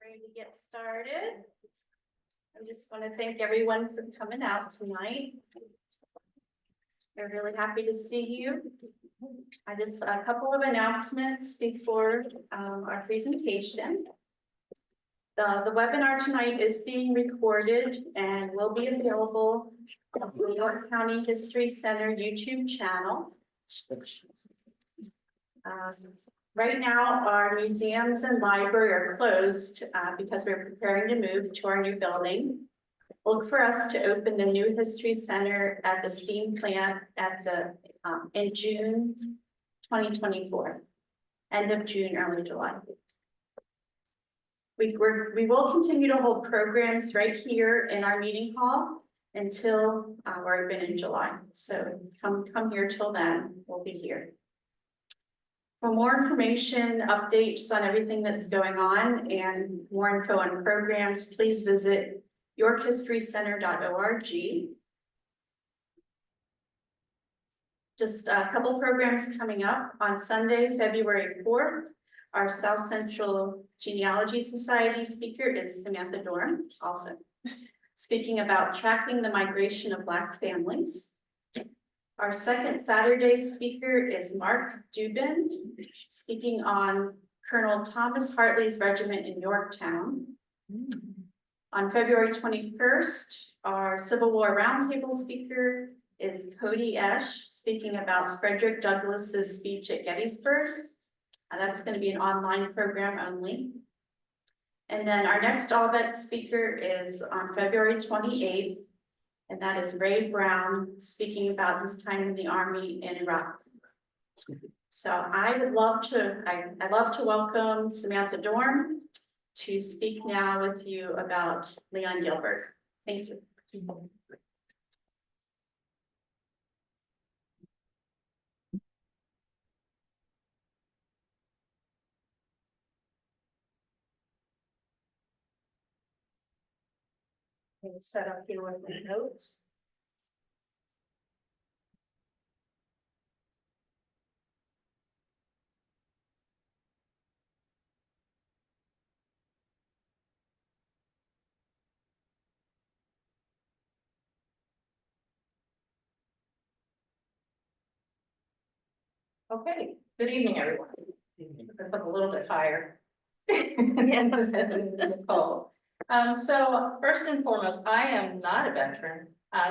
Ready to get started. I just want to thank everyone for coming out tonight. We're really happy to see you. A couple of announcements before our presentation. The webinar tonight is being recorded and will be available on the New York County History Center YouTube channel. Right now, our museums and library are closed because we're preparing to move to our new building. Look for us to open the new History Center at the steam plant at in June 2024, end of June, early July. We will continue to hold programs right here in our meeting hall until we're open in July. So come here till then. We'll be here. For more information, updates on everything that's going on, and more info on programs, please visit yorkhistorycenter.org. Just a couple programs coming up. On Sunday, February 4th, our South Central Genealogy Society speaker is Samantha Dorm, also speaking about tracking the migration of Black families. Our second Saturday speaker is Mark Dubin, speaking on Colonel Thomas Hartley's regiment in Yorktown. On February 21st, our Civil War Roundtable speaker is Cody Esch, speaking about Frederick Douglass's speech at Gettysburg. That's going to be an online program only. And then our next ALLVETS speaker is on February 28th. And that is Ray Brown, speaking about his time in the Army in Iraq. So I'd love to welcome Samantha Dorm to speak now with you about Leon Gilbert. Thank you. I'm set up here with my notes. Okay, good evening, everyone. It's up a little bit higher. Nicole. So first and foremost, I am not a veteran,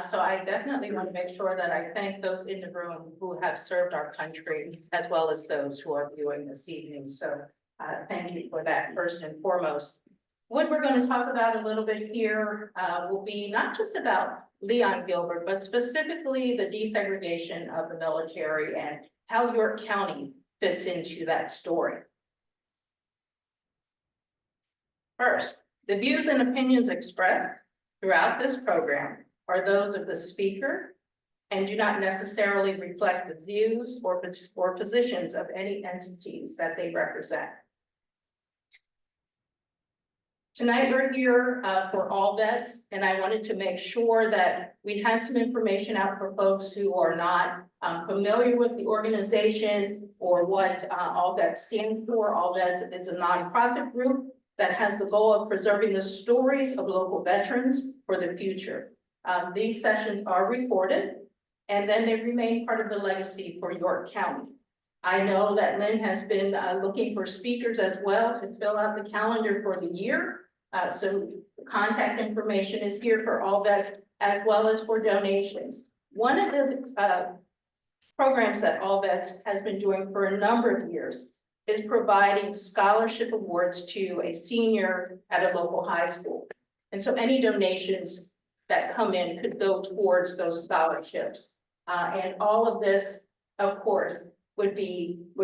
so I definitely want to make sure that I thank those in the room who have served our country, as well as those who are viewing this evening. So thank you for that first and foremost. What we're going to talk about a little bit here will be not just about Leon Gilbert, but specifically the desegregation of the military and how York County fits into that story. First, the views and opinions expressed throughout this program are those of the speaker and do not necessarily reflect the views or positions of any entities that they represent. Tonight we're here for ALLVETS, and I wanted to make sure that we had some information out for folks who are not familiar with the organization or what ALLVETS stands for. ALLVETS is a nonprofit group that has the goal of preserving the stories of local veterans for the future. These sessions are recorded, and then they remain part of the legacy for York County. I know that Lynn has been looking for speakers as well to fill out the calendar for the year. So contact information is here for ALLVETS as well as for donations. One of the programs that ALLVETS has been doing for a number of years is providing scholarship awards to a senior at a local high school. And so any donations that come in could go towards those scholarships. And all of this, of course, would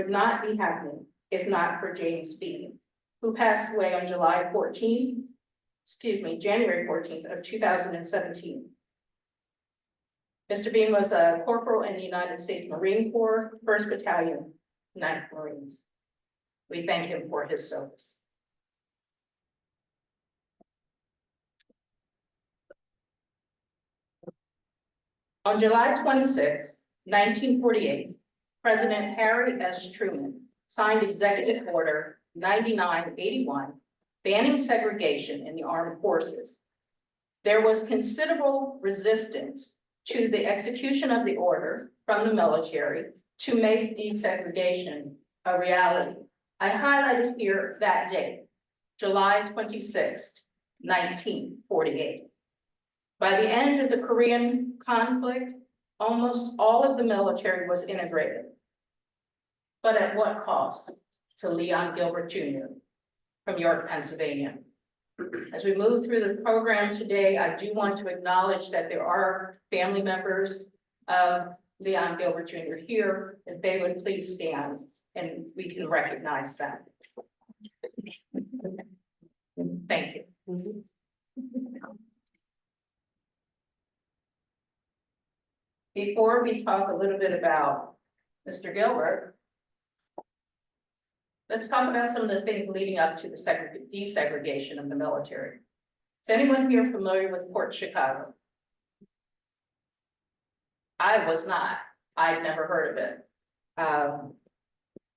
not be happening if not for James Bean, who passed away on January 14th of 2017. Mr. Bean was a corporal in the United States Marine Corps, 1st Battalion, 9th Marines. We thank him for his service. On July 26, 1948, President Harry S. Truman signed Executive Order 9981, banning segregation in the armed forces. There was considerable resistance to the execution of the order from the military to make desegregation a reality. I highlighted here that date, July 26th, 1948. By the end of the Korean conflict, almost all of the military was integrated. But at what cost? To Leon Gilbert Jr. from York, Pennsylvania. As we move through the program today, I do want to acknowledge that there are family members of Leon Gilbert Jr. here. If they would please stand and we can recognize them. Thank you. Before we talk a little bit about Mr. Gilbert, let's talk about some of the things leading up to the desegregation of the military. Is anyone here familiar with Fort Chicago? I was not. I'd never heard of it.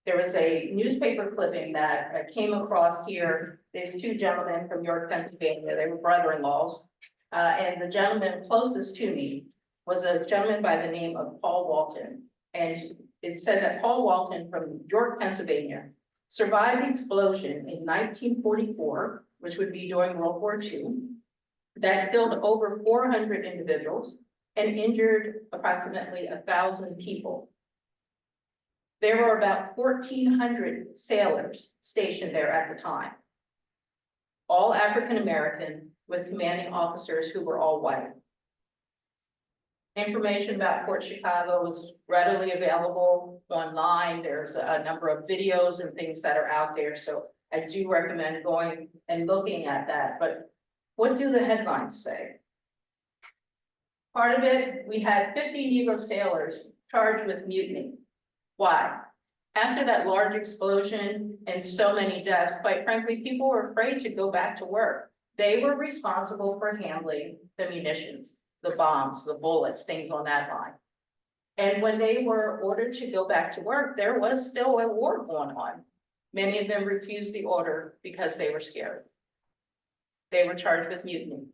There was a newspaper clipping that I came across here. There's two gentlemen from York, Pennsylvania. They were brother-in-laws. And the gentleman closest to me was a gentleman by the name of Paul Walton. And it said that Paul Walton from York, Pennsylvania, survived the explosion in 1944, which would be during World War II, that killed over 400 individuals and injured approximately 1,000 people. There were about 1,400 sailors stationed there at the time, all African-American with commanding officers who were all white. Information about Fort Chicago is readily available online. There's a number of videos and things that are out there, so I do recommend going and looking at that. But what do the headlines say? Part of it, we had 50 Negro sailors charged with mutiny. Why? After that large explosion and so many deaths, quite frankly, people were afraid to go back to work. They were responsible for handling the munitions, the bombs, the bullets, things on that line. And when they were ordered to go back to work, there was still a war going on. Many of them refused the order because they were scared. They were charged with mutiny,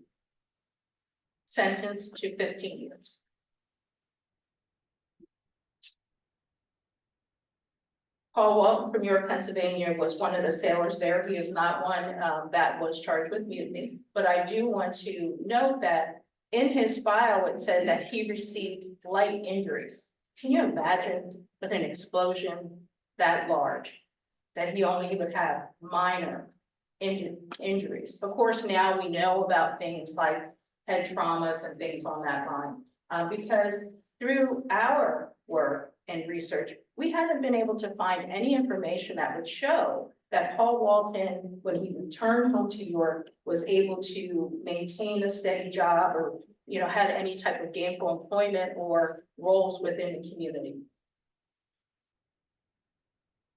sentenced to 15 years. Paul Walton from York, Pennsylvania was one of the sailors there. He is not one that was charged with mutiny, but I do want to note that in his file, it said that he received light injuries. Can you imagine with an explosion that large, that he only would have minor injuries? Of course, now we know about things like head traumas and things on that line, because through our work and research, we haven't been able to find any information that would show that Paul Walton, when he returned home to York, was able to maintain a steady job or, had any type of gainful employment or roles within the community.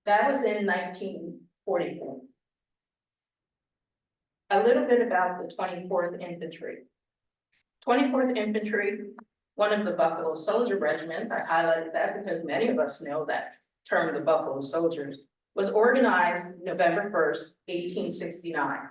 That was in 1944. A little bit about the 24th Infantry. 24th Infantry, one of the Buffalo Soldier regiments, I highlighted that because many of us know that term, the Buffalo Soldiers, was organized November 1st, 1869.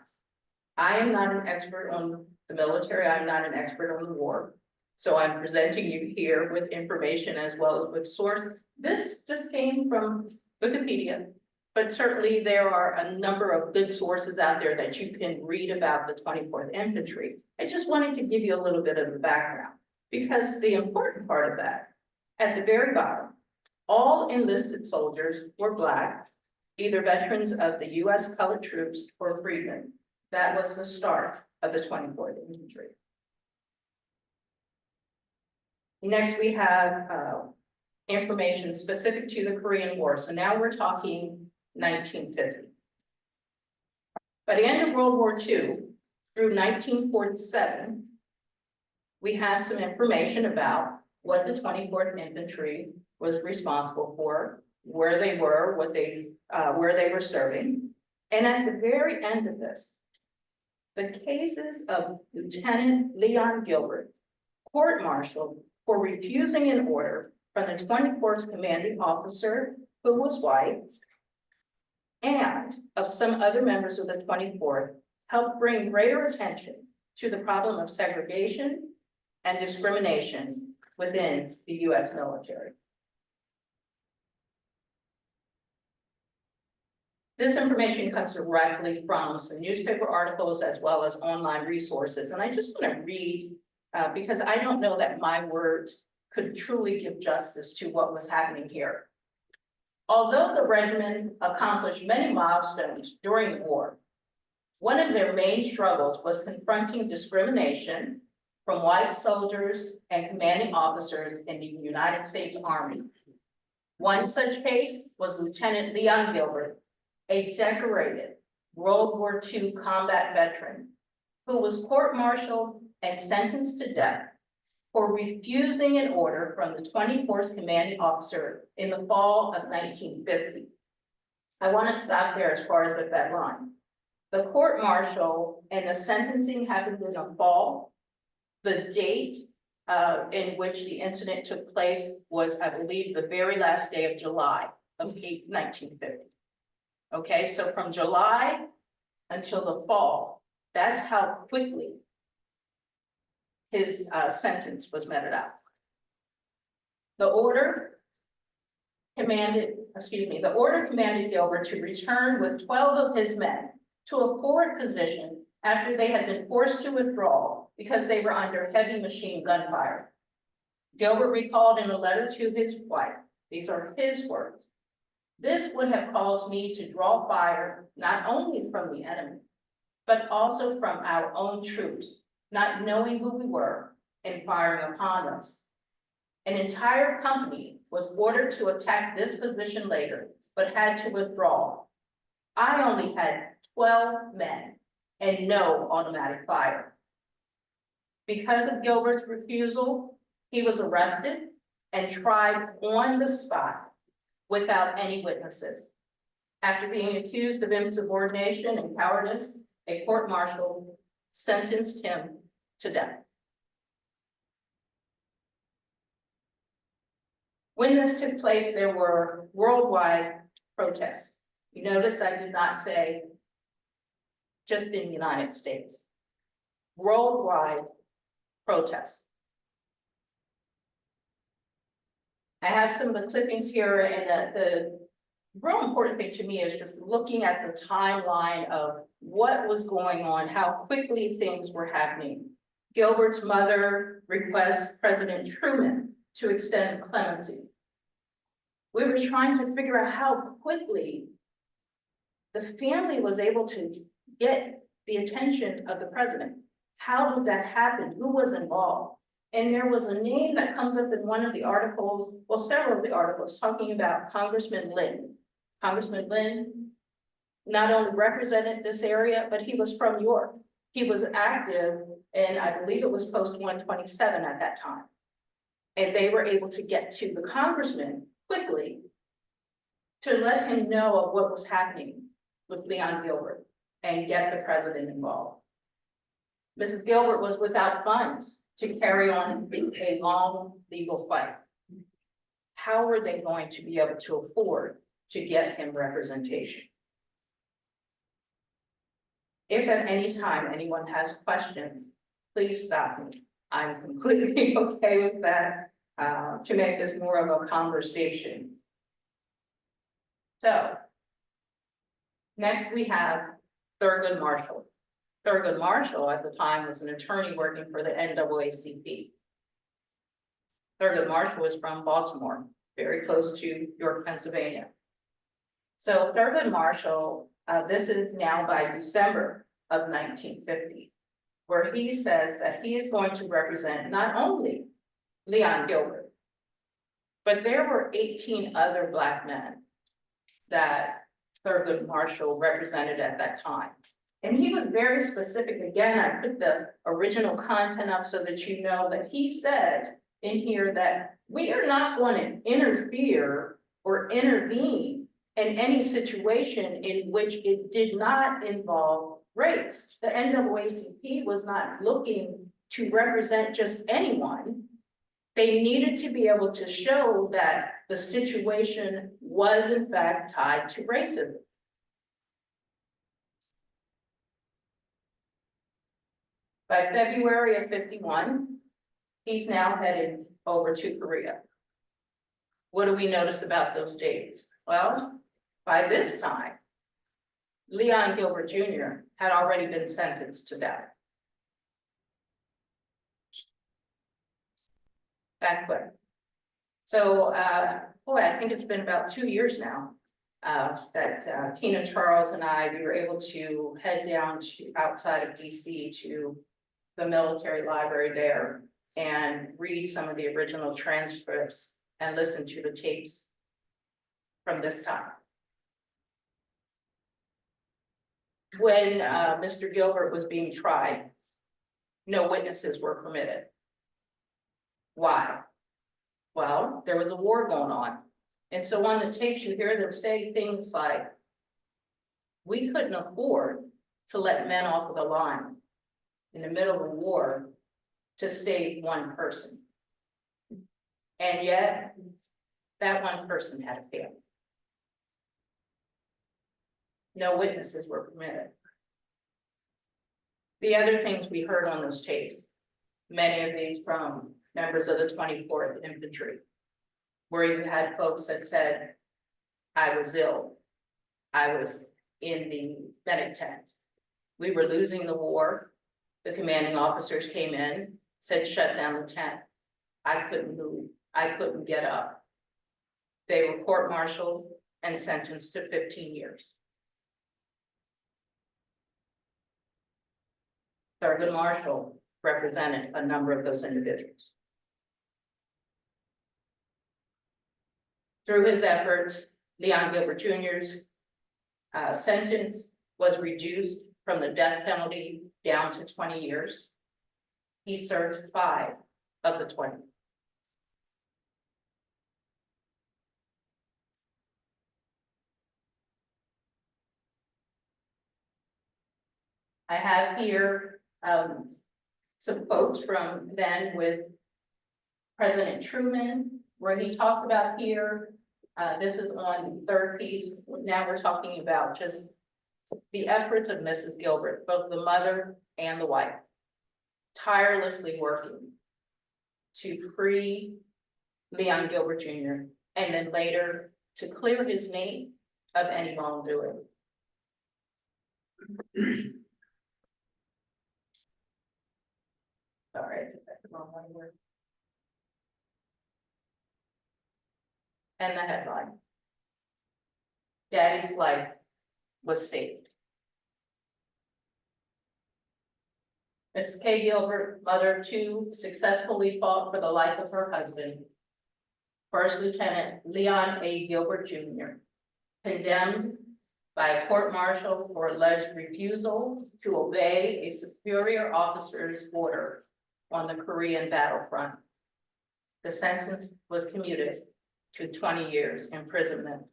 I am not an expert on the military. I'm not an expert on the war. So I'm presenting you here with information as well as with source. This just came from Wikipedia, but certainly there are a number of good sources out there that you can read about the 24th Infantry. I just wanted to give you a little bit of the background, because the important part of that, at the very bottom, all enlisted soldiers were Black, either veterans of the U.S. colored troops or freedmen. That was the start of the 24th Infantry. Next, we have information specific to the Korean War. So now we're talking 1950. By the end of World War II, through 1947, we have some information about what the 24th Infantry was responsible for, where they were, where they were serving. And at the very end of this, the cases of Lieutenant Leon Gilbert, court-martialed for refusing an order from the 24th commanding officer, who was white, and of some other members of the 24th helped bring greater attention to the problem of segregation and discrimination within the U.S. military. This information comes directly from some newspaper articles as well as online resources. And I just want to read, because I don't know that my words could truly give justice to what was happening here. Although the regiment accomplished many milestones during the war, one of their main struggles was confronting discrimination from white soldiers and commanding officers in the United States Army. One such case was Lieutenant Leon Gilbert, a decorated World War II combat veteran who was court-martialed and sentenced to death for refusing an order from the 24th commanding officer in the fall of 1950. I want to stop there as far as with that line. The court-martial and the sentencing happened in the fall. The date in which the incident took place was, I believe, the very last day of July of 1950. Okay, so from July until the fall, that's how quickly his sentence was meted out. The order commanded Gilbert to return with 12 of his men to a forward position after they had been forced to withdraw because they were under heavy machine gun fire. Gilbert recalled in a letter to his wife, these are his words, "This would have caused me to draw fire not only from the enemy, but also from our own troops, not knowing who we were and firing upon us. An entire company was ordered to attack this position later, but had to withdraw. I only had 12 men and no automatic fire." Because of Gilbert's refusal, he was arrested and tried on the spot without any witnesses. After being accused of insubordination and cowardice, a court-martial sentenced him to death. When this took place, there were worldwide protests. You notice I did not say just in the United States. Worldwide protests. I have some of the clippings here, and the real important thing to me is just looking at the timeline of what was going on, how quickly things were happening. Gilbert's mother requests President Truman to extend clemency. We were trying to figure out how quickly the family was able to get the attention of the president. How did that happen? Who was involved? And there was a name that comes up in one of the articles, well, several of the articles, talking about Congressman Lynn. Congressman Lynn not only represented this area, but he was from York. He was active, and I believe it was post 127 at that time. And they were able to get to the congressman quickly to let him know of what was happening with Leon Gilbert and get the president involved. Mrs. Gilbert was without funds to carry on a long legal fight. How were they going to be able to afford to get him representation? If at any time anyone has questions, please stop me. I'm completely okay with that, to make this more of a conversation. So, next we have Thurgood Marshall. Thurgood Marshall at the time was an attorney working for the NAACP. Thurgood Marshall was from Baltimore, very close to York, Pennsylvania. So Thurgood Marshall, this is now by December of 1950, where he says that he is going to represent not only Leon Gilbert, but there were 18 other Black men that Thurgood Marshall represented at that time. And he was very specific. Again, I put the original content up so that you know that he said in here that we are not going to interfere or intervene in any situation in which it did not involve race. The NAACP was not looking to represent just anyone. They needed to be able to show that the situation was in fact tied to racism. By February of 51, he's now headed over to Korea. What do we notice about those dates? Well, by this time, Leon Gilbert Jr. had already been sentenced to death. That quick. So, boy, I think it's been about 2 years now that Tina, Charles, and we were able to head down to outside of DC to the military library there and read some of the original transcripts and listen to the tapes from this time. When Mr. Gilbert was being tried, no witnesses were permitted. Why? Well, there was a war going on. And so on the tapes, you hear them say things like, we couldn't afford to let men off of the line in the middle of a war to save one person. And yet, that one person had a family. No witnesses were permitted. The other things we heard on those tapes, many of these from members of the 24th Infantry, where you had folks that said, I was ill. I was in the medic tent. We were losing the war. The commanding officers came in, said, shut down the tent. I couldn't move. I couldn't get up. They were court-martialed and sentenced to 15 years. Thurgood Marshall represented a number of those individuals. Through his efforts, Leon Gilbert Jr.'s sentence was reduced from the death penalty down to 20 years. He served 5 of the 20. I have here some quotes from then with President Truman, where he talked about here, this is on the third piece. Now we're talking about just the efforts of Mrs. Gilbert, both the mother and the wife, tirelessly working to free Leon Gilbert Jr. and then later to clear his name of any wrongdoing. Sorry, I took that the wrong word. And the headline, Daddy's life was saved. Mrs. K. Gilbert, mother two, successfully fought for the life of her husband, First Lieutenant Leon A. Gilbert Jr., condemned by a court-martial for alleged refusal to obey a superior officer's order on the Korean battlefront. The sentence was commuted to 20 years imprisonment.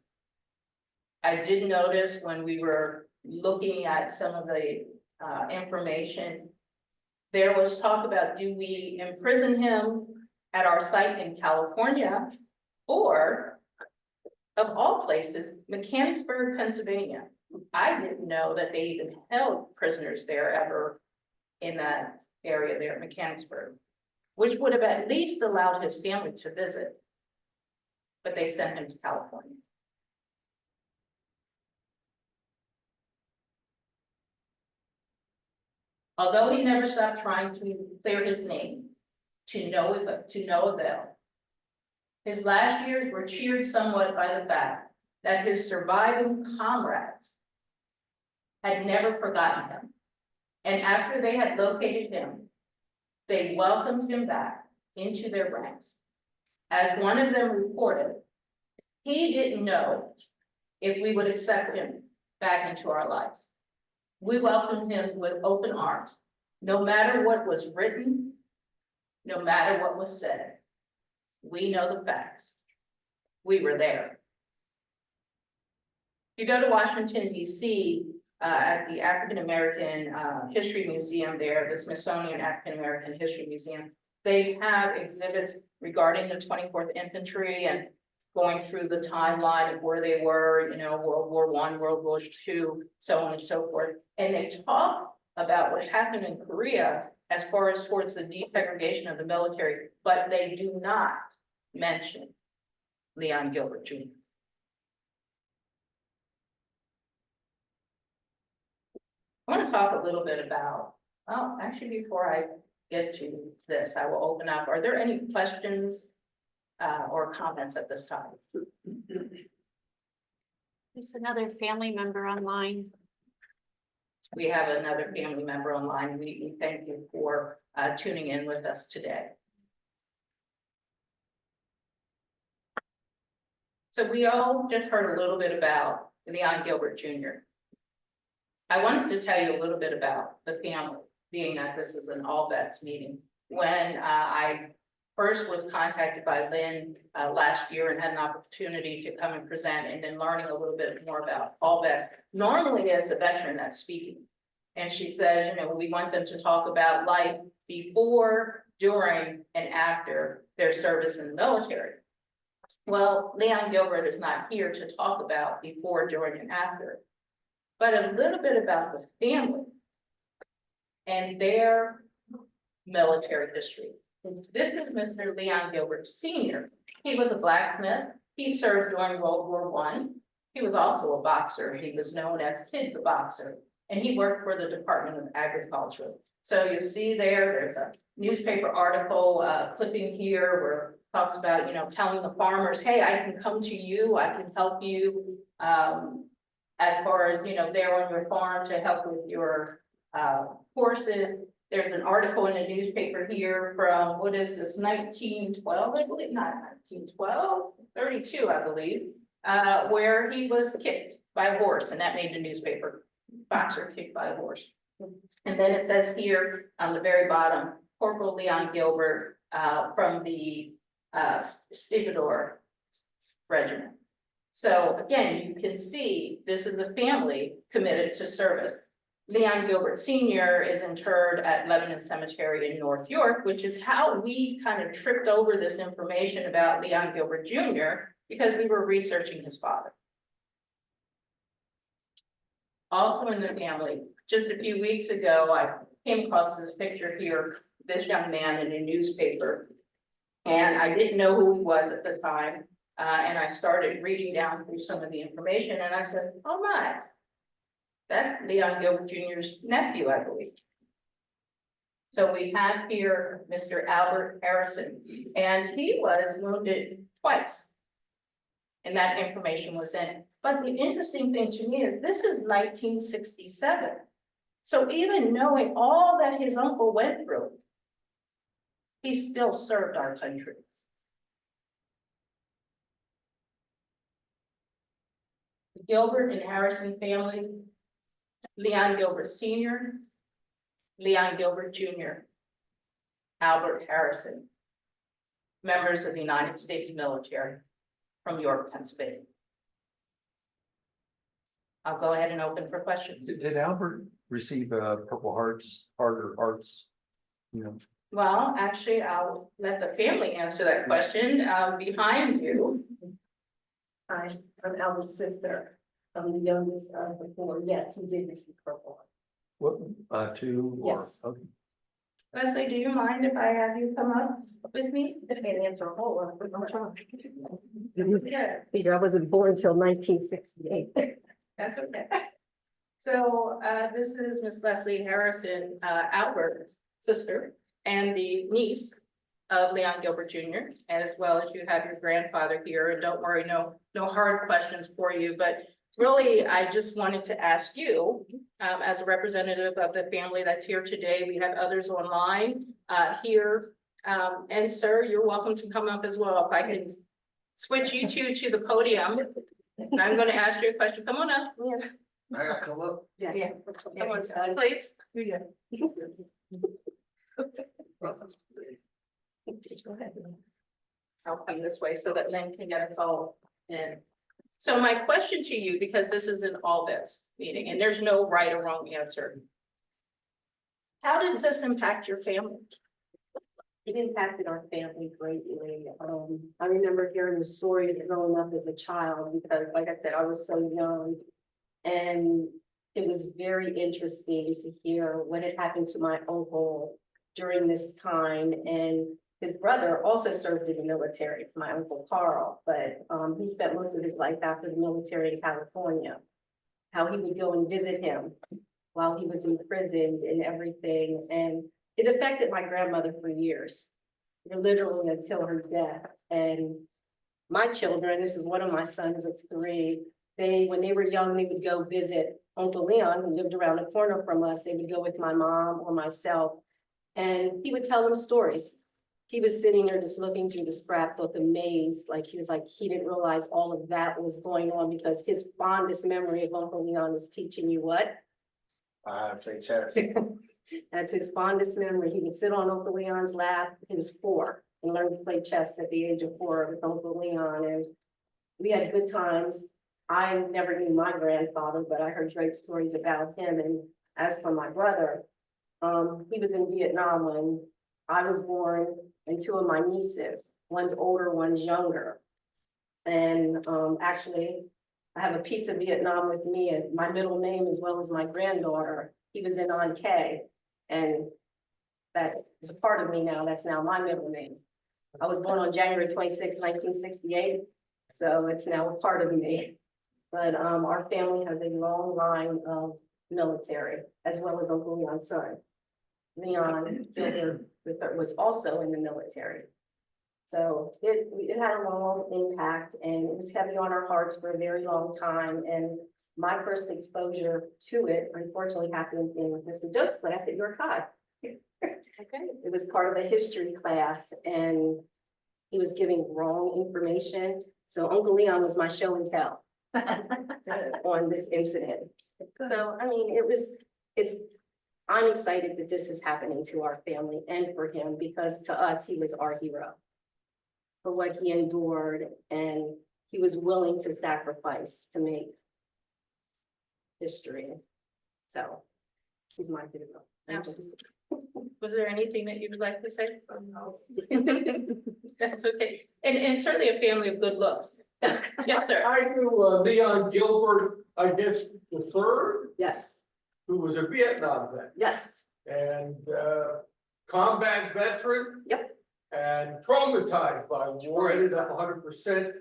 I did notice when we were looking at some of the information, there was talk about, do we imprison him at our site in California, or of all places, Mechanicsburg, Pennsylvania? I didn't know that they even held prisoners there ever in that area there at Mechanicsburg, which would have at least allowed his family to visit, but they sent him to California. Although he never stopped trying to clear his name, to no avail, his last years were cheered somewhat by the fact that his surviving comrades had never forgotten him. And after they had located him, they welcomed him back into their ranks. As one of them reported, he didn't know if we would accept him back into our lives. We welcomed him with open arms, no matter what was written, no matter what was said. We know the facts. We were there. You go to Washington, D.C., at the African American History Museum there, the Smithsonian African American History Museum, they have exhibits regarding the 24th Infantry and going through the timeline of where they were, you know, World War I, World War II, so on and so forth. And they talk about what happened in Korea as far as towards the desegregation of the military, but they do not mention Leon Gilbert Jr. I want to talk a little bit about, oh, actually, before I get to this, I will open up. Are there any questions or comments at this time? There's another family member online. We have another family member online. We thank you for tuning in with us today. So we all just heard a little bit about Leon Gilbert Jr. I wanted to tell you a little bit about the family, being that this is an ALLVETS meeting. When I first was contacted by Lynn last year and had an opportunity to come and present, and then learning a little bit more about ALLVETS. Normally it's a veteran that's speaking. And she said, you know, we want them to talk about life before, during, and after their service in the military. Well, Leon Gilbert is not here to talk about before, during, and after, but a little bit about the family and their military history. This is Mr. Leon Gilbert Sr. He was a blacksmith. He served during World War I. He was also a boxer. He was known as Kid the Boxer, and he worked for the Department of Agriculture. So you see there's a newspaper article clipping here where it talks about, you know, telling the farmers, hey, I can come to you, I can help you as far as, you know, there on your farm to help with your horses. There's an article in the newspaper here from, what is this, 1912, I believe, not 1912, 32, I believe, where he was kicked by a horse, and that made the newspaper, boxer kicked by a horse. And then it says here on the very bottom, Corporal Leon Gilbert from the Stevedore Regiment. So again, you can see this is a family committed to service. Leon Gilbert Sr. is interred at Lebanon Cemetery in North York, which is how we kind of tripped over this information about Leon Gilbert Jr. because we were researching his father. Also in the family, just a few weeks ago, I came across this picture here, this young man in a newspaper, and I didn't know who he was at the time. And I started reading down through some of the information, and I said, oh my, that's Leon Gilbert Jr.'s nephew, I believe. So we have here Mr. Albert Harrison, and he was wounded twice. And that information was in. But the interesting thing to me is this is 1967. So even knowing all that his uncle went through, he still served our country. The Gilbert and Harrison family, Leon Gilbert Sr., Leon Gilbert Jr., Albert Harrison, members of the United States military from York, Pennsylvania. I'll go ahead and open for questions. Did Albert receive Purple Hearts, Hearts? You know, Well, actually, I'll let the family answer that question behind you. I'm Albert's sister. I'm the youngest of the four. Yes, he did receive Purple Heart. what, two or? Yes. Okay. Leslie, do you mind if I have you come up with me? I can't answer a whole lot, but I'm trying. Yeah, Peter, I wasn't born until 1968. that's okay. So this is Miss Leslie Harrison, Albert's sister, and the niece of Leon Gilbert Jr., as well as you have your grandfather here. And don't worry, no hard questions for you, but really, I just wanted to ask you, as a representative of the family that's here today, we have others online here. And sir, you're welcome to come up as well. If I can switch you two to the podium, and I'm going to ask you a question. Come on up. I gotta come up. Yeah. Come on, son, please. Go ahead. I'll come this way so that Lynn can get us all in. So my question to you, because this is an ALLVETS meeting and there's no right or wrong answer. How did this impact your family? It impacted our family greatly. I remember hearing the stories growing up as a child because, like I said, I was so young. And it was very interesting to hear what had happened to my uncle during this time, and his brother also served in the military, my uncle Carl, but he spent most of his life after the military in California. How he would go and visit him while he was imprisoned and everything, and it affected my grandmother for years, literally until her death. And my children, this is one of my sons of 3, when they were young, they would go visit Uncle Leon, who lived around the corner from us. They would go with my mom or myself, and he would tell them stories. He was sitting there just looking through the scrapbook, amazed, like he didn't realize all of that was going on, because his fondest memory of Uncle Leon is teaching you what? Play chess. That's his fondest memory. He would sit on Uncle Leon's lap. He was 4 and learned to play chess at the age of 4 with Uncle Leon, and we had good times. I never knew my grandfather, but I heard great stories about him. And as for my brother, he was in Vietnam when I was born, and 2 of my nieces, one's older, one's younger. And actually, I have a piece of Vietnam with me, and my middle name as well as my granddaughter. He was in On K, and that is a part of me now. That's now my middle name. I was born on January 26, 1968, so it's now a part of me. But our family has a long line of military, as well as Uncle Leon's son. Leon Gilbert was also in the military. So it had a long impact, and it was heavy on our hearts for a very long time. And my first exposure to it, unfortunately, happened in Mr. Doak's class at York High. Okay. It was part of a history class, and he was giving wrong information. So Uncle Leon was my show and tell on this incident. So, I mean, I'm excited that this is happening to our family and for him, because to us, he was our hero for what he endured, and he was willing to sacrifice to make history. So he's my hero. Absolutely. Was there anything that you would like to say? That's okay. And certainly a family of good looks. Yes, sir. I knew Leon Gilbert, I guess, the third, Yes, who was a Vietnam vet yes, and combat veteran. Yep. And traumatized by war, ended up 100%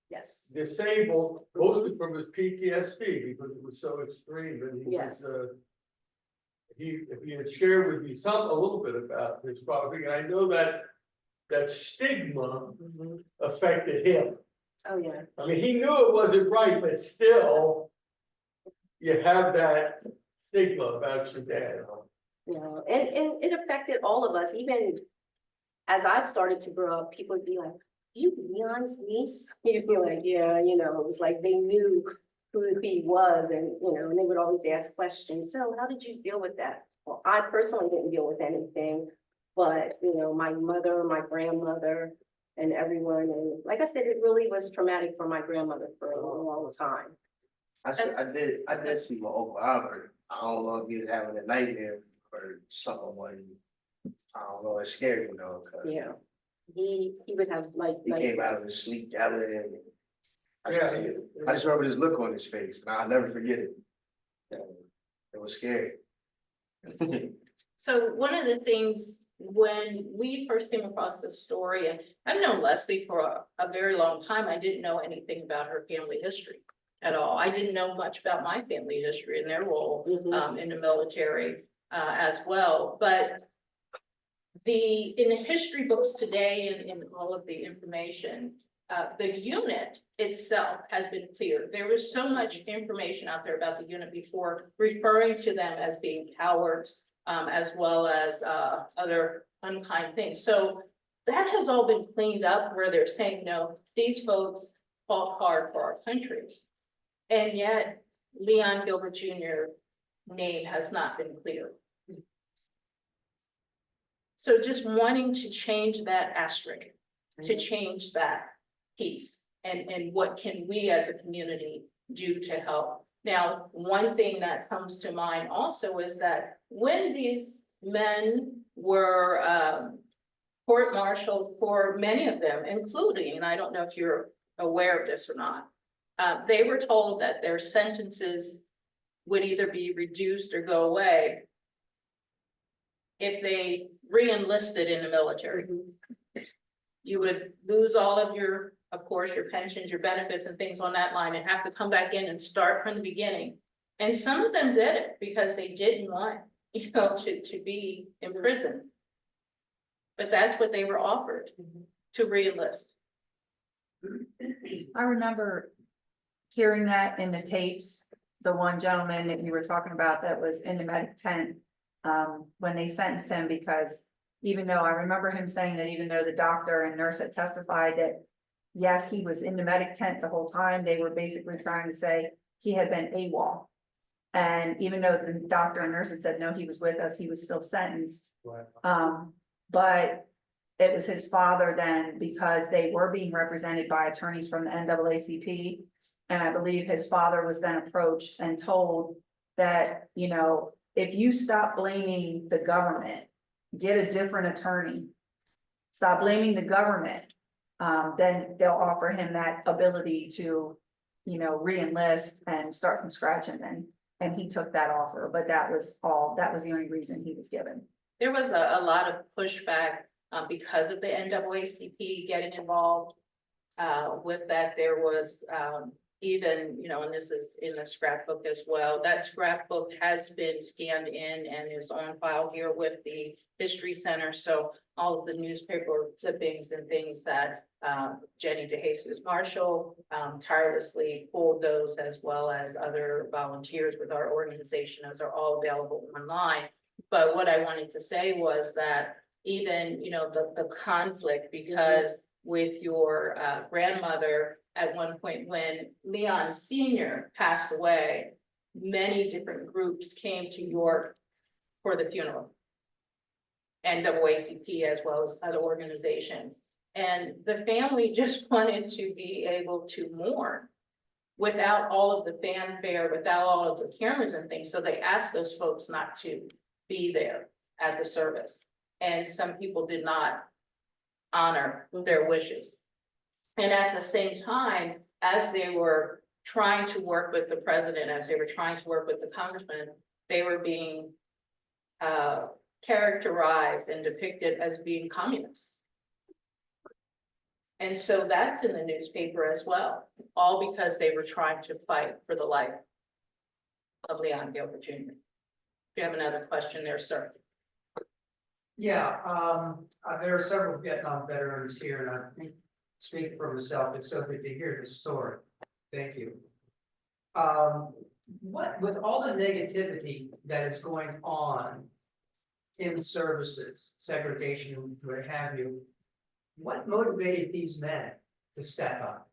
yes, disabled, mostly from his PTSD because it was so extreme. And he Yes. was, if he had shared with me a little bit about his father, and I know that stigma affected him. oh, yeah, I mean, he knew it wasn't right, but still, you have that stigma about your dad. you know, and it affected all of us. Even as I started to grow up, people would be like, you Leon's niece? You'd be like, yeah, you know, it was like they knew who he was, and, you know, and they would always ask questions. So how did you deal with that? Well, I personally didn't deal with anything, but, you know, my mother, my grandmother, and everyone, and like I said, it really was traumatic for my grandmother for a long, long time. I did see my Uncle Albert. I don't know if he was having a nightmare or something when, I don't know, it scared me though. 'Cause Yeah, he would have like. he came out of his sleep yelling. I Yeah. just remember this look on his face, and I'll never forget it. It was scary. So one of the things, when we first came across this story, and I've known Leslie for a very long time, I didn't know anything about her family history at all. I didn't know much about my family history and their role in the military as well. But in the history books today and in all of the information, the unit itself has been cleared. There was so much information out there about the unit before, referring to them as being cowards, as well as other unkind things. So that has all been cleaned up, where they're saying, no, these folks fought hard for our country. And yet Leon Gilbert Jr. name has not been cleared. So just wanting to change that asterisk, to change that piece, and what can we as a community do to help? Now, one thing that comes to mind also is that when these men were court-martialed, for many of them, including, and I don't know if you're aware of this or not, they were told that their sentences would either be reduced or go away if they re-enlisted in the military. Mhm. You would lose all of your, of course, your pensions, your benefits and things on that line and have to come back in and start from the beginning. And some of them did it because they didn't want, to be in prison. But that's what they were offered, to re-enlist. I remember hearing that in the tapes, the one gentleman that you were talking about that was in the medic tent. When they sentenced him, because even though I remember him saying that even though the doctor and nurse had testified that. Yes, he was in the medic tent the whole time, they were basically trying to say he had been AWOL. And even though the doctor and nurse had said, no, he was with us, he was still sentenced. But it was his father then, because they were being represented by attorneys from the NAACP. And I believe his father was then approached and told that, if you stop blaming the government, get a different attorney. Stop blaming the government, then they'll offer him that ability to, re-enlist and start from scratch, and he took that offer, but that was the only reason he was given. There was a lot of pushback because of the NAACP getting involved. With that, there was even, and this is in the scrapbook as well, that scrapbook has been scanned in and is on file here with the History Center. So all of the newspaper clippings and things that Jenny DeJesus Marshall tirelessly pulled those, as well as other volunteers with our organization. Those are all available online. But what I wanted to say was that even, the conflict, because with your grandmother, at one point when Leon Sr. passed away, many different groups came to York for the funeral. And NAACP, as well as other organizations. And the family just wanted to be able to mourn without all of the fanfare, without all of the cameras and things. So they asked those folks not to be there at the service. And some people did not honor their wishes. And at the same time, as they were trying to work with the president, as they were trying to work with the congressman, they were being characterized and depicted as being communists. And so that's in the newspaper as well, all because they were trying to fight for the life of Leon Gilbert Jr. If you have another question there, sir. Yeah, there are several Vietnam veterans here, and I think, speak for myself, it's so good to hear the story. Thank you. With all the negativity that is going on in services, segregation, what have you, what motivated these men to step up?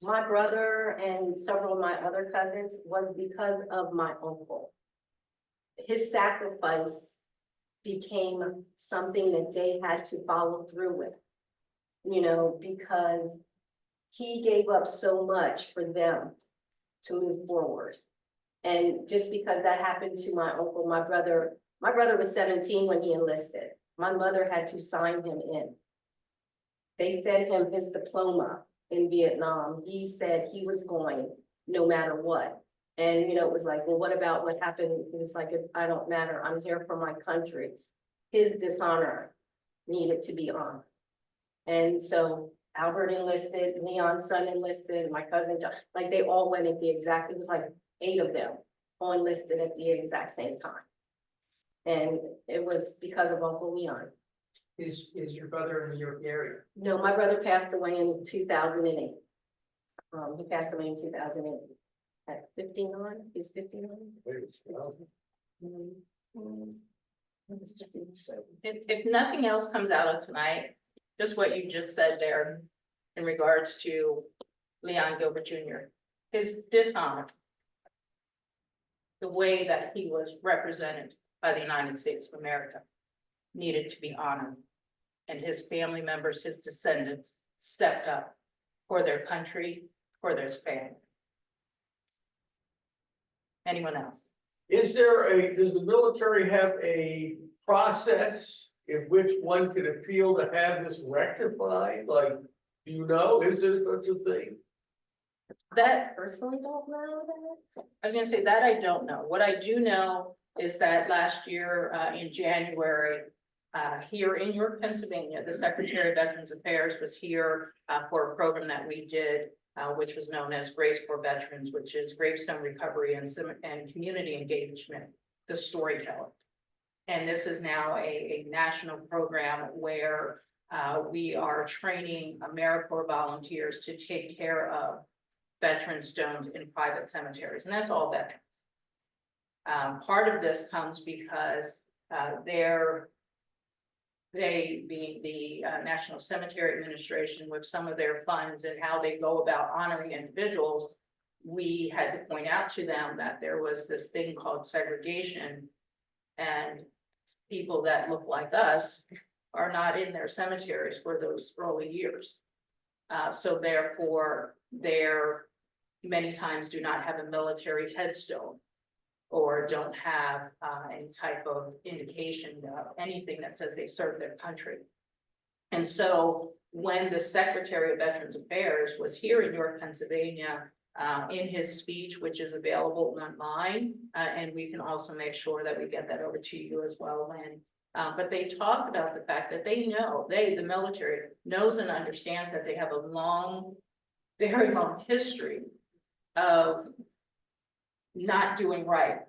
My brother and several of my other cousins was because of my uncle. His sacrifice became something that they had to follow through with, because he gave up so much for them to move forward. And just because that happened to my uncle, my brother was 17 when he enlisted. My mother had to sign him in. They sent him his diploma in Vietnam. He said he was going no matter what. And, it was like, well, what about what happened? It was like, I don't matter. I'm here for my country. His dishonor needed to be on. And so Albert enlisted, Leon's son enlisted, my cousin, like they all went at the exact, it was like 8 of them all enlisted at the exact same time. And it was because of Uncle Leon. Is your brother in the York area? No, my brother passed away in 2008. He passed away in 2008 at 59. He's 59. If nothing else comes out of tonight, just what you just said there in regards to Leon Gilbert Jr., his dishonor, the way that he was represented by the United States of America needed to be honored. And his family members, his descendants, stepped up for their country, for their family. Anyone else? Does the military have a process in which one could appeal to have this rectified? Like, do you know, is there such a thing? That, Personally don't know that. I was gonna say that I don't know. What I do know is that last year, in January, here in York, Pennsylvania, the Secretary of Veterans Affairs was here, for a program that we did, which was known as Grace for Veterans, which is gravestone recovery and community engagement, the storyteller. And this is now a national program where we are training AmeriCorps volunteers to take care of veteran stones in private cemeteries, and that's all veterans. Part of this comes because they being the National Cemetery Administration with some of their funds and how they go about honoring individuals, we had to point out to them that there was this thing called segregation, and people that look like us are not in their cemeteries for those early years. So therefore, many times do not have a military headstone or don't have any type of indication of anything that says they served their country. And so when the Secretary of Veterans Affairs was here in York, Pennsylvania, in his speech, which is available online, and we can also make sure that we get that over to you as well, Lynn. But they talked about the fact that the military knows and understands that they have a very long history of not doing right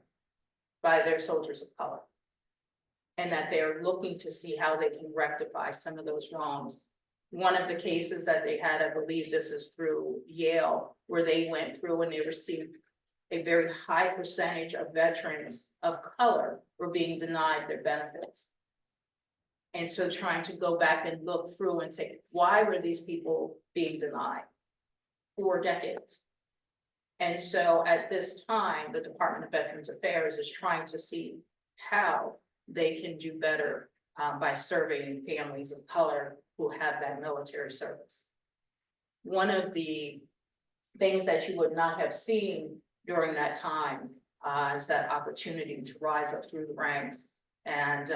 by their soldiers of color. And that they're looking to see how they can rectify some of those wrongs. One of the cases that they had, I believe this is through Yale, where they went through and they received a very high percentage of veterans of color were being denied their benefits. And so trying to go back and look through and say, why were these people being denied for decades? And so at this time, the Department of Veterans Affairs is trying to see how they can do better by serving families of color who have that military service. One of the things that you would not have seen during that time is that opportunity to rise up through the ranks. And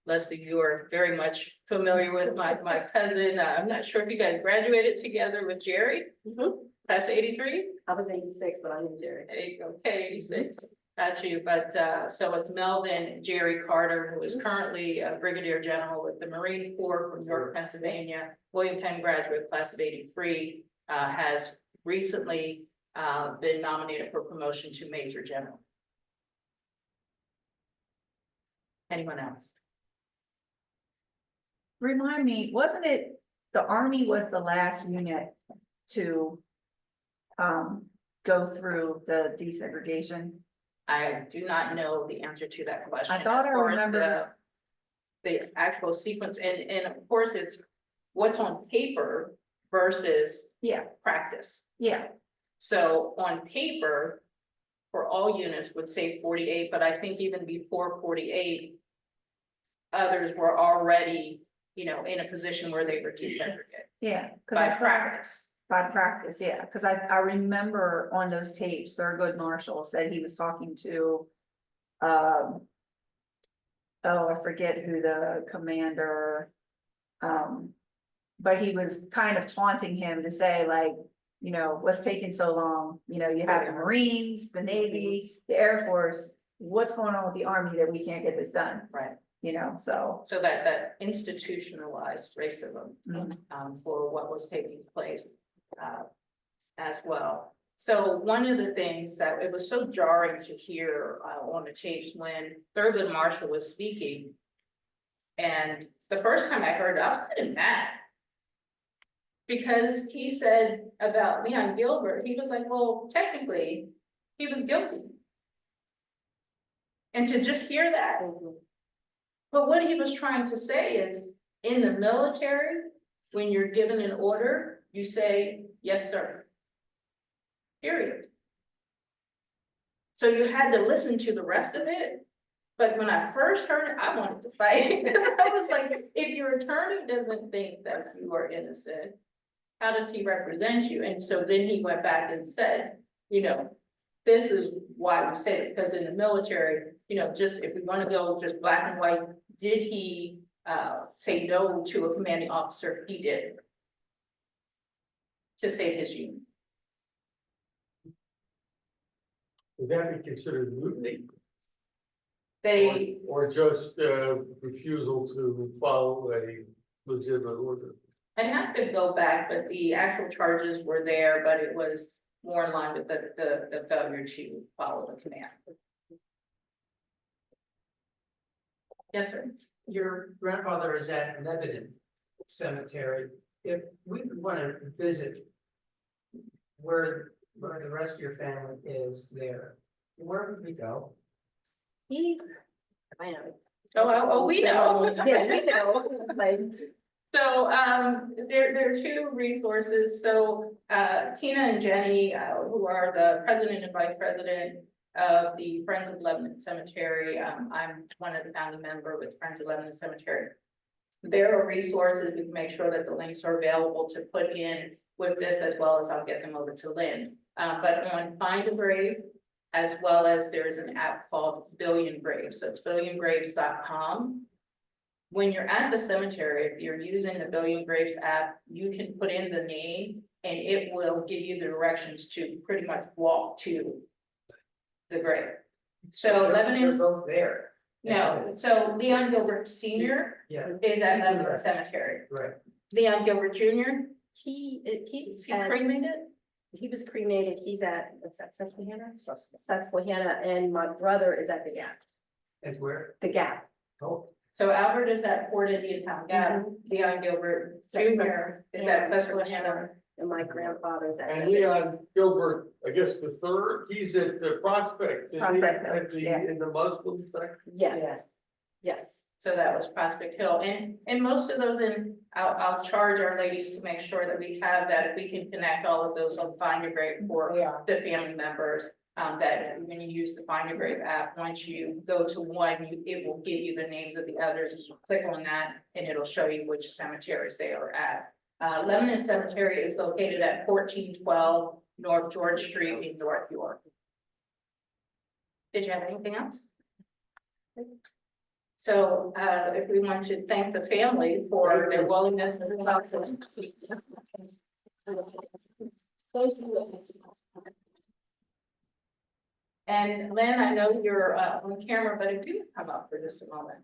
Leslie, you are very much familiar with my cousin. I'm not sure if you guys graduated together with Jerry, class 83? I was 86, but I'm in Jerry. Okay, 86. Got you, but so it's Melvin Jerry Carter, who is currently a Brigadier General with the Marine Corps from York, Pennsylvania. William Penn graduate, class of 83, has recently been nominated for promotion to Major General. Anyone else? Remind me, wasn't it, the Army was the last unit to go through the desegregation? I do not know the answer to that question. I thought As I far as remember. the actual sequence, and of course, it's what's on paper versus Yeah, practice. yeah, So on paper, for all units would say 48, but I think even before 48, others were already, in a position where they were desegregated yeah. by practice. By practice, yeah, because I remember on those tapes, Thurgood Marshall said he was talking to, oh, I forget who the commander, but he was kind of taunting him to say like, what's taking so long? You have the Marines, the Navy, the Air Force, what's going on with the Army that we can't get this done? Right. So. So that institutionalized racism Mhm. For what was taking place as well. So one of the things that it was so jarring to hear on the tapes when Thurgood Marshall was speaking. And the first time I heard it, I was kind of mad. Because he said about Leon Gilbert, he was like, well, technically, he was guilty. And to just hear that. But what he was trying to say is, in the military, when you're given an order, you say, yes, sir. Period. So you had to listen to the rest of it. But when I first heard it, I wanted to fight. I was like, if your attorney doesn't think that you are innocent, how does he represent you? And so then he went back and said, this is why we say it, because in the military, just if we want to go just black and white, did he say no to a commanding officer? He did. To save his unit. Would that be considered mutiny? They, Or just, refusal to follow a legitimate order. I have to go back, but the actual charges were there, but it was more in line with the failure to follow the command. Yes, sir. Your grandfather is at Lebanon Cemetery. If we want to visit where the rest of your family is there, where would we go? I know. Oh, we know. Yeah, we know, like, So, there are two resources. So, Tina and Jenny, who are the president and vice president of the Friends of Lebanon Cemetery. I'm one of the founding member with Friends of Lebanon Cemetery. There are resources. We can make sure that the links are available to put in with this, as well as I'll get them over to Lynn. But on Find a Grave, as well as there's an app called Billion Graves. So it's billiongraves.com. When you're at the cemetery, if you're using the Billion Graves app, you can put in the name and it will give you the directions to pretty much walk to the grave. So they're Lebanon's, both there. no, so Leon Gilbert Senior Yeah, is at He's in Lebanon there. Cemetery. right. Leon Gilbert Junior, he's he cremated? he was cremated, he's at, what's that, Susquehanna? Susquehanna, and my brother is at the Gap, And where? the Gap. Oh, So Albert is at Fort Indian Town Gap, Leon Gilbert Junior is at Susquehanna. And my grandfather's at. And Leon Gilbert, I guess the third, he's at the Prospect, isn't he? Prospect, At the, yeah. in the Muslim section. Yes, yes. So that was Prospect Hill, and most of those, I'll charge our ladies to make sure that we have that, if we can connect all of those on Find a Grave for the family members. That when you use the Find a Grave app, once you go to one, it will give you the names of the others. You click on that and it'll show you which cemeteries they are at. Lebanon Cemetery is located at 1412 North George Street in North York. Did you have anything else? So, if we want to thank the family for their willingness and love to. And Lynn, I know you're on camera, but if you come up for just a moment.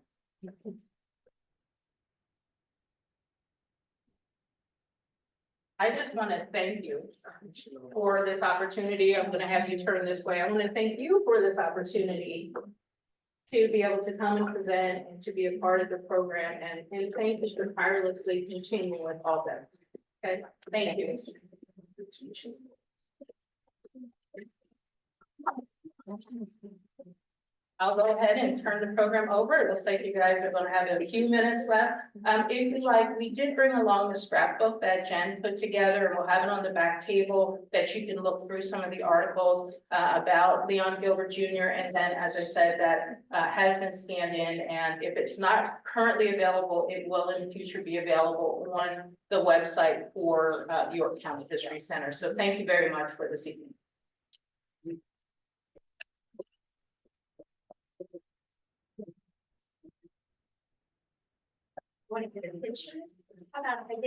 I just want to thank you for this opportunity. I'm going to have you turn this way. I want to thank you for this opportunity to be able to come and present and to be a part of the program, and thank you for tirelessly continuing with all that. Okay, thank you. I'll go ahead and turn the program over. It looks like you guys are going to have a few minutes left. If you like, we did bring along the scrapbook that Jen put together, and we'll have it on the back table that you can look through some of the articles about Leon Gilbert Jr. And then, as I said, that has been scanned in, and if it's not currently available, it will in the future be available on the website for York County History Center. So thank you very much for this evening. Want to get a picture? How about if I get